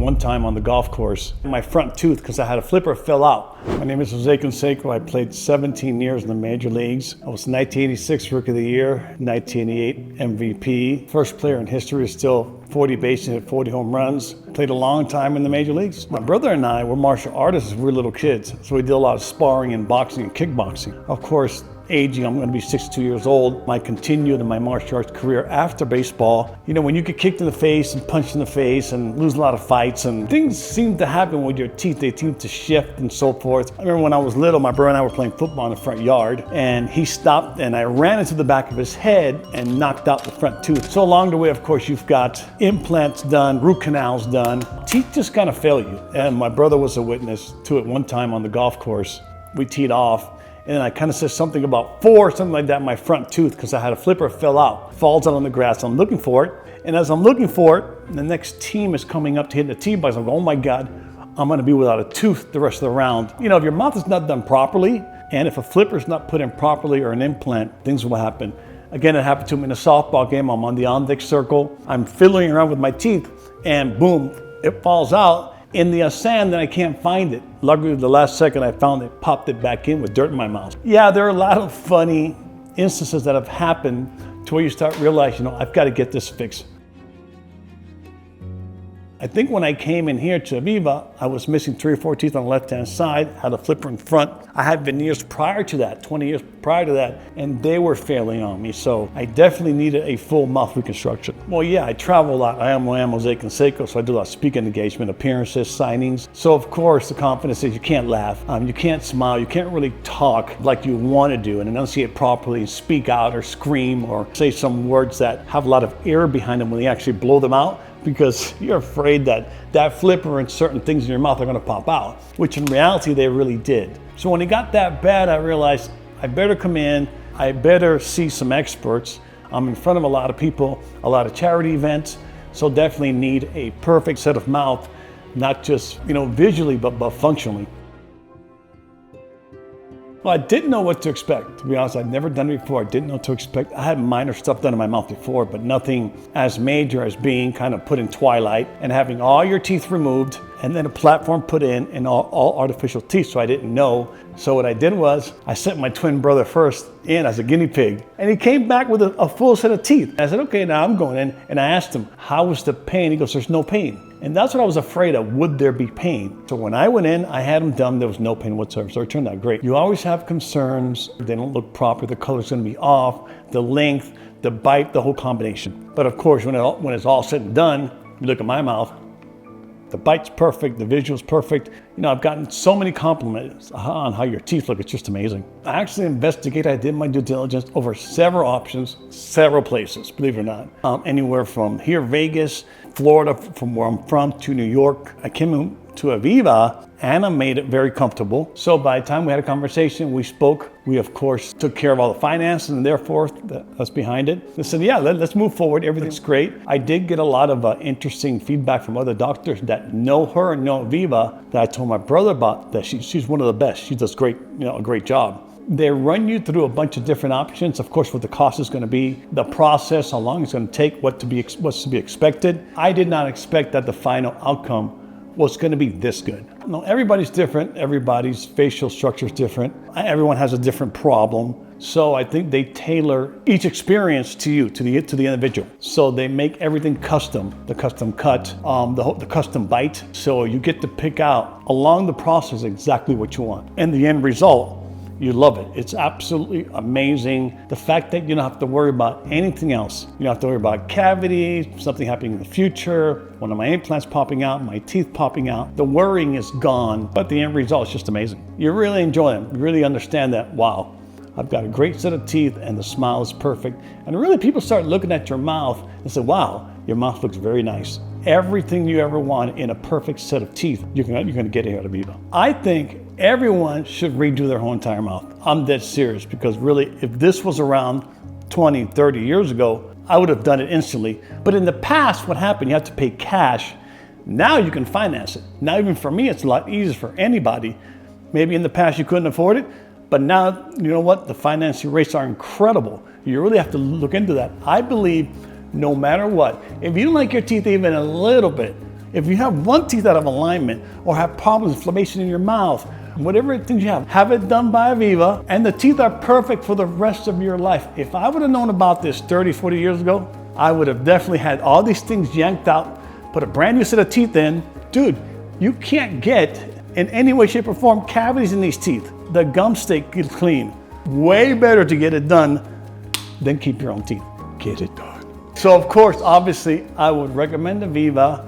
one time on the golf course. My front tooth, because I had a flipper, fell out. My name is Canseco. I played 17 years in the major leagues. I was 1986 Rookie of the Year, 1988 MVP. First player in history to steal 40 bases and hit 40 home runs. Played a long time in the major leagues. My brother and I were martial artists as we were little kids, so we did a lot of sparring and boxing and kickboxing. Of course, aging, I'm going to be 62 years old. I continued in my martial arts career after baseball. You know, when you get kicked in the face and punched in the face and lose a lot of fights and things seem to happen with your teeth, they seem to shift and so forth. I remember when I was little, my brother and I were playing football in the front yard and he stopped and I ran into the back of his head and knocked out the front tooth. So along the way, of course, you've got implants done, root canals done. Teeth just kind of fail you. And my brother was a witness to it one time on the golf course. We teed off. And then I kind of said something about something like that, my front tooth, because I had a flipper, fell out, falls out on the grass. I'm looking for it. And as I'm looking for it, the next team is coming up to hit the tee box. I'm going, oh my God, I'm going to be without a tooth the rest of the round. You know, if your mouth is not done properly, and if a flipper is not put in properly or an implant, things will happen. Again, it happened to me in a softball game. I'm on the on-deck circle. I'm fiddling around with my teeth, and boom, it falls out in the sand, and I can't find it. Luckily, the last second I found it, popped it back in with dirt in my mouth. Yeah, there are a lot of funny instances that have happened to where you start realizing, you know, I've got to get this fixed. I think when I came in here to AVIVA, I was missing 3 or 4 teeth on the left-hand side, had a flipper in front. I had veneers prior to that, 20 years prior to that, and they were failing on me. So I definitely needed a full mouth reconstruction. Well, yeah, I travel a lot. I am Jose Canseco, so I do a lot of speaking engagement, appearances, signings. So of course, the confidence is you can't laugh, you can't smile, you can't really talk like you want to do and enunciate properly, speak out or scream or say some words that have a lot of air behind them when you actually blow them out, because you're afraid that that flipper and certain things in your mouth are going to pop out, which in reality they really did. So when it got that bad, I realized I better come in, I better see some experts. I'm in front of a lot of people, a lot of charity events, so definitely need a perfect set of mouth, not just, you know, visually, but functionally. Well, I didn't know what to expect. To be honest, I'd never done it before. I didn't know what to expect. I had minor stuff done in my mouth before, but nothing as major as being kind of put in twilight and having all your teeth removed and then a platform put in and all artificial teeth, so I didn't know. So what I did was I sent my twin brother first in as a guinea pig, and he came back with a full set of teeth. I said, okay, now I'm going in, and I asked him, how was the pain? He goes, there's no pain. And that's what I was afraid of, would there be pain? So when I went in, I had them done, there was no pain whatsoever, so it turned out great. You always have concerns, they don't look proper, the color's gonna be off, the length, the bite, the whole combination. But of course, when it's all said and done, you look at my mouth, the bite's perfect, the visual's perfect. You know, I've gotten so many compliments on how your teeth look, it's just amazing. I actually investigated, I did my due diligence over several options, several places, believe it or not. Anywhere from here, Vegas, Florida, from where I'm from, to New York. I came to AVIVA, Anna made it very comfortable. So by the time we had a conversation, we spoke, we of course took care of all the finances and therefore that's behind it. They said, yeah, let's move forward, everything's great. I did get a lot of interesting feedback from other doctors that know her and know AVIVA that I told my brother about, that she's one of the best. She does great, you know, a great job. They run you through a bunch of different options. Of course, what the cost is going to be, the process, how long it's going to take, what's to be expected. I did not expect that the final outcome was going to be this good. No, everybody's different. Everybody's facial structure is different. Everyone has a different problem. So I think they tailor each experience to you, to the individual. So they make everything custom, the custom cut, the custom bite. So you get to pick out along the process exactly what you want. And the end result, you love it. It's absolutely amazing. The fact that you don't have to worry about anything else. You don't have to worry about cavities, something happening in the future, one of my implants popping out, my teeth popping out. The worrying is gone, but the end result is just amazing. You really enjoy them. You really understand that, wow, I've got a great set of teeth and the smile is perfect. And really people start looking at your mouth and say, wow, your mouth looks very nice. Everything you ever want in a perfect set of teeth, you're gonna get it here at AVIVA. I think everyone should redo their whole entire mouth. I'm dead serious, because really, if this was around 20, 30 years ago, I would have done it instantly. But in the past, what happened, you had to pay cash. Now you can finance it. Now even for me, it's a lot easier for anybody. Maybe in the past you couldn't afford it, but now, you know what? The financing rates are incredible. You really have to look into that. I believe no matter what, if you don't like your teeth even a little bit, If you have one tooth out of alignment or have problems, inflammation in your mouth, whatever things you have it done by AVIVA, and the teeth are perfect for the rest of your life. If I would have known about this 30, 40 years ago, I would have definitely had all these things yanked out, put a brand new set of teeth in. Dude, you can't get, in any way, shape, or form, cavities in these teeth. The gums stay clean. Way better to get it done than keep your own teeth. Get it done. So of course, obviously, I would recommend AVIVA.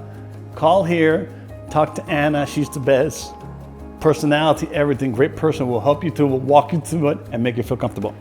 Call here, talk to Anna, she's the best. Personality, everything, great person, will help you through, will walk you through it and make you feel comfortable.